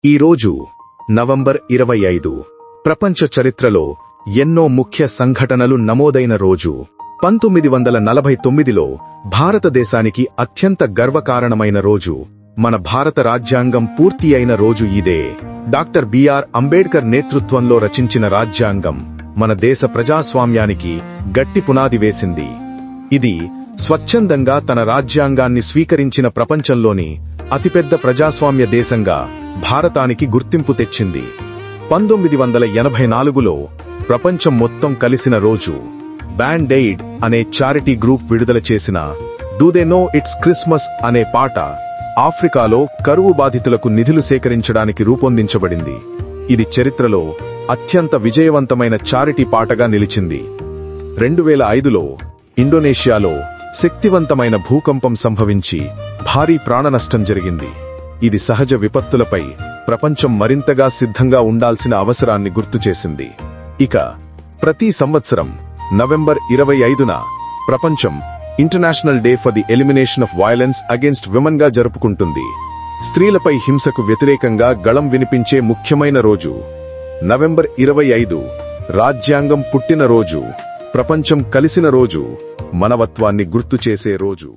ఈ రోజు నవంబర్ 25 ప్రపంచ చరిత్రలో ఎన్నో ముఖ్య సంఘటనలు నమోదైన రోజు. 1949లో భారతదేశానికి అత్యంత గర్వకారణమైన రోజు. మన భారత రాజ్యాంగం పూర్తి అయిన రోజు ఇదే. డాక్టర్ బిఆర్ అంబేడ్కర్ నేతృత్వంలో రచించిన రాజ్యాంగం మన దేశ ప్రజాస్వామ్యానికి గట్టి పునాది వేసింది. ఇది స్వచ్ఛందంగా తన రాజ్యాంగాన్ని స్వీకరించిన ప్రపంచంలోని అతిపెద్ద ప్రజాస్వామ్య దేశంగా భారతానికి గుర్తింపు తెచ్చింది. 1984లో ప్రపంచం మొత్తం కలిసిన రోజు. బ్యాండ్ ఎయిడ్ అనే చారిటీ గ్రూప్ విడుదల చేసిన do they know it's Christmas అనే పాట ఆఫ్రికాలో కరువు బాధితులకు నిధులు సేకరించడానికి రూపొందించబడింది. ఇది చరిత్రలో అత్యంత విజయవంతమైన చారిటీ పాటగా నిలిచింది. 2005లో ఇండోనేషియాలో శక్తివంతమైన భూకంపం సంభవించి భారీ ప్రాణనష్టం జరిగింది. ఇది సహజ విపత్తులపై ప్రపంచం మరింతగా సిద్ధంగా ఉండాల్సిన అవసరాన్ని గుర్తుచేసింది. ఇక ప్రతి సంవత్సరం నవంబర్ 25న ప్రపంచం international day for the elimination of violence against women గా జరుపుకుంటుంది. స్త్రీలపై హింసకు వ్యతిరేకంగా గళం వినిపించే ముఖ్యమైన రోజు. నవంబర్ 25 రాజ్యాంగం పుట్టిన రోజు, ప్రపంచం కలిసిన రోజు, మనవత్వాన్ని గుర్తుచేసే రోజు.